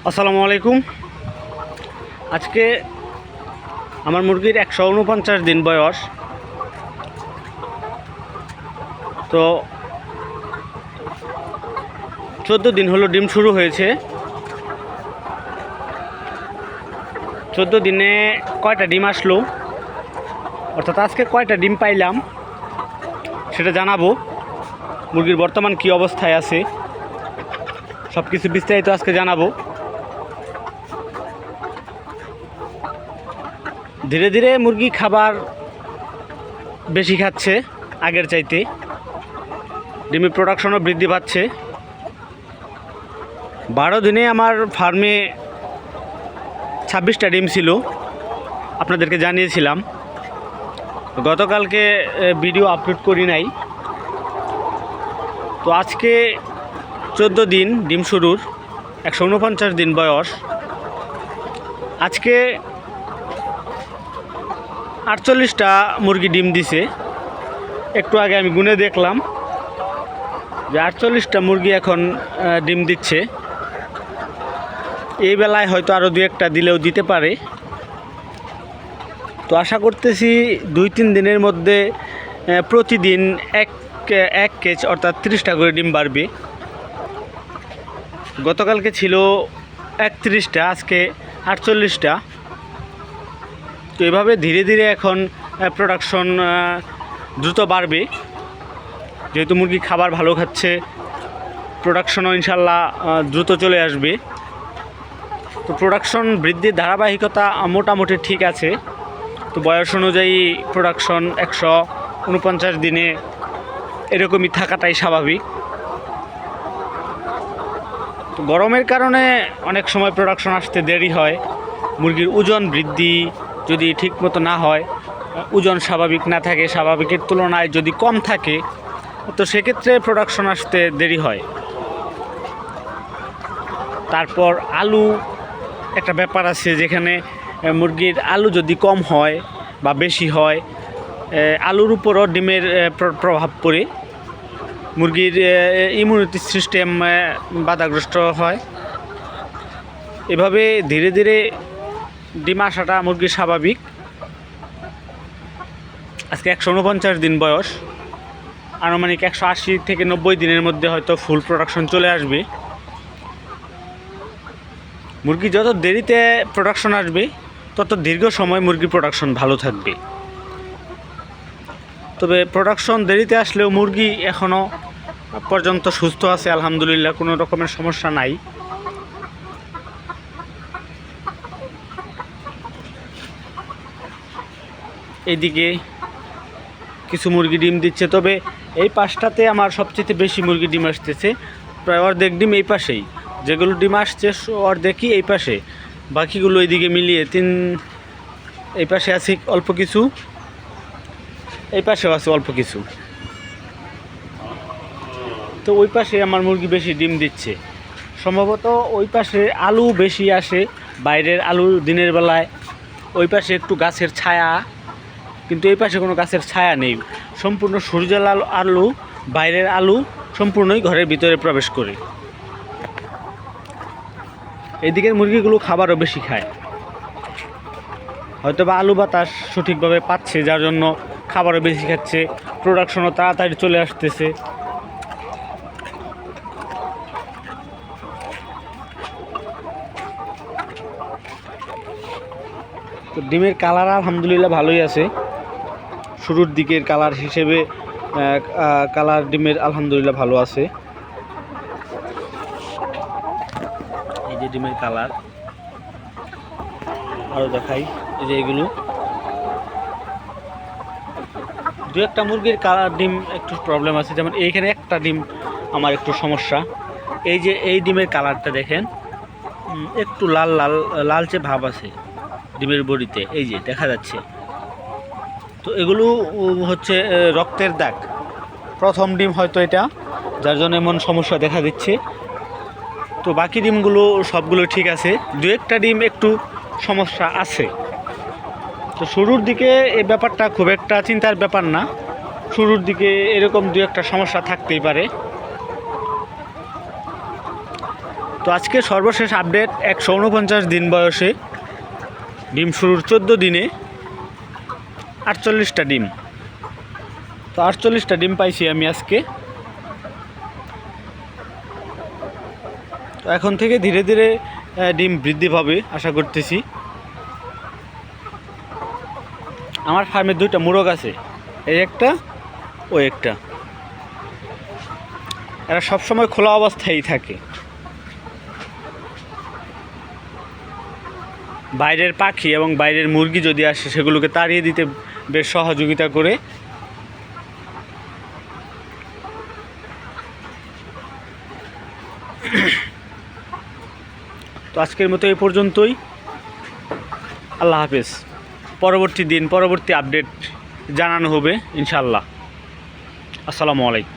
আসসালামু আলাইকুম। আজকে আমার মুরগির 149 দিন বয়স। তো 14 দিন হলো ডিম শুরু হয়েছে। 14 দিনে কয়টা ডিম আসলো, অর্থাৎ আজকে কয়টা ডিম পাইলাম সেটা জানাবো। মুরগির বর্তমান কি অবস্থায় আছে সব কিছু বিস্তারিত আজকে জানাবো। ধীরে ধীরে মুরগি খাবার বেশি খাচ্ছে, আগের চাইতে ডিমের প্রোডাকশনও বৃদ্ধি পাচ্ছে। 12 দিনে আমার ফার্মে 26টা ডিম ছিল, আপনাদেরকে জানিয়েছিলাম। গতকালকে ভিডিও আপলোড করি নাই। তো আজকে 14 দিন ডিম শুরুর, 149 দিন বয়স। আজকে 48টা মুরগি ডিম দিছে। একটু আগে আমি গুনে দেখলাম যে 48টা মুরগি এখন ডিম দিচ্ছে। এই বেলায় হয়তো আরও 2-1টা দিলেও দিতে পারে। তো আশা করতেছি 2-3 দিনের মধ্যে প্রতিদিন এক কেজ অর্থাৎ 30টা করে ডিম বাড়বে। গতকালকে ছিল 31টা, আজকে 48টা। তো এভাবে ধীরে ধীরে এখন প্রোডাকশন দ্রুত বাড়বে, যেহেতু মুরগি খাবার ভালো খাচ্ছে। প্রোডাকশনও ইনশাল্লাহ দ্রুত চলে আসবে। তো প্রোডাকশন বৃদ্ধির ধারাবাহিকতা মোটামুটি ঠিক আছে। তো বয়স অনুযায়ী প্রোডাকশন 149 দিনে এরকমই থাকাটাই স্বাভাবিক। তো গরমের কারণে অনেক সময় প্রোডাকশন আসতে দেরি হয়। মুরগির ওজন বৃদ্ধি যদি ঠিকমতো না হয়, ওজন স্বাভাবিক না থাকে, স্বাভাবিকের তুলনায় যদি কম থাকে, তো সেক্ষেত্রে প্রোডাকশন আসতে দেরি হয়। তারপর আলু একটা ব্যাপার আছে, যেখানে মুরগির আলু যদি কম হয় বা বেশি হয়, আলুর উপরও ডিমের প্রভাব পড়ে। মুরগির ইমিউনিটি সিস্টেম বাধাগ্রস্ত হয়। এভাবে ধীরে ধীরে ডিম আসাটা মুরগির স্বাভাবিক। আজকে 149 দিন বয়স, আনুমানিক 180 থেকে 90 দিনের মধ্যে হয়তো ফুল প্রোডাকশন চলে আসবে। মুরগি যত দেরিতে প্রোডাকশন আসবে, তত দীর্ঘ সময় মুরগির প্রোডাকশন ভালো থাকবে। তবে প্রোডাকশন দেরিতে আসলেও মুরগি এখনও পর্যন্ত সুস্থ আছে, আলহামদুলিল্লাহ, কোনো রকমের সমস্যা নাই। এইদিকে কিছু মুরগি ডিম দিচ্ছে, তবে এই পাশটাতে আমার সবচেয়ে বেশি মুরগি ডিম আসতেছে। প্রায় অর্ধেক ডিম এই পাশেই, যেগুলো ডিম আসছে অর্ধেকই এই পাশে, বাকিগুলো এইদিকে মিলিয়ে এই পাশে আছে অল্প কিছু, এই পাশেও আছে অল্প কিছু। তো ওই পাশে আমার মুরগি বেশি ডিম দিচ্ছে। সম্ভবত ওই পাশে আলু বেশি আসে, বাইরের আলু দিনের বেলায়। ওই পাশে একটু গাছের ছায়া, কিন্তু এই পাশে কোনো গাছের ছায়া নেই। সম্পূর্ণ সূর্যের আলু, বাইরের আলু সম্পূর্ণই ঘরের ভিতরে প্রবেশ করে। এদিকের মুরগিগুলো খাবারও বেশি খায়, হয়তো বা আলু বাতাস সঠিকভাবে পাচ্ছে, যার জন্য খাবারও বেশি খাচ্ছে, প্রোডাকশনও তাড়াতাড়ি চলে আসতেছে। তো ডিমের কালার আলহামদুলিল্লাহ ভালোই আছে। শুরুর দিকের কালার হিসেবে কালার ডিমের আলহামদুলিল্লাহ ভালো আছে। এই যে ডিমের কালার, আরও দেখাই, এই যে এগুলো 2-1টা মুরগির কালার ডিম একটু প্রবলেম আছে, যেমন এইখানে একটা ডিম আমার একটু সমস্যা। এই যে এই ডিমের কালারটা দেখেন, একটু লাল লাল লালচে ভাব আছে ডিমের বডিতে, এই যে দেখা যাচ্ছে। তো এগুলো হচ্ছে রক্তের দাগ, প্রথম ডিম হয়তো এটা, যার জন্য এমন সমস্যা দেখা দিচ্ছে। তো বাকি ডিমগুলো সবগুলো ঠিক আছে, 2-1টা ডিম একটু সমস্যা আছে। তো শুরুর দিকে এই ব্যাপারটা খুব একটা চিন্তার ব্যাপার না, শুরুর দিকে এরকম 2-1টা সমস্যা থাকতেই পারে। তো আজকে সর্বশেষ আপডেট 149 দিন বয়সে ডিম শুরুর 14 দিনে 48টা ডিম। তো 48টা ডিম পাইছি আমি আজকে। তো এখন থেকে ধীরে ধীরে ডিম বৃদ্ধি পাবে আশা করতেছি। আমার ফার্মে 2টা মোরগ আছে, এই একটা ও একটা। এরা সবসময় খোলা অবস্থায় থাকে। বাইরের পাখি এবং বাইরের মুরগি যদি আসে সেগুলোকে তাড়িয়ে দিতে বেশ সহযোগিতা করে। তো আজকের মতো এই পর্যন্তই। আল্লাহ হাফেজ। পরবর্তী আপডেট জানানো হবে ইনশাআল্লাহ। আসসালামু আলাইকুম।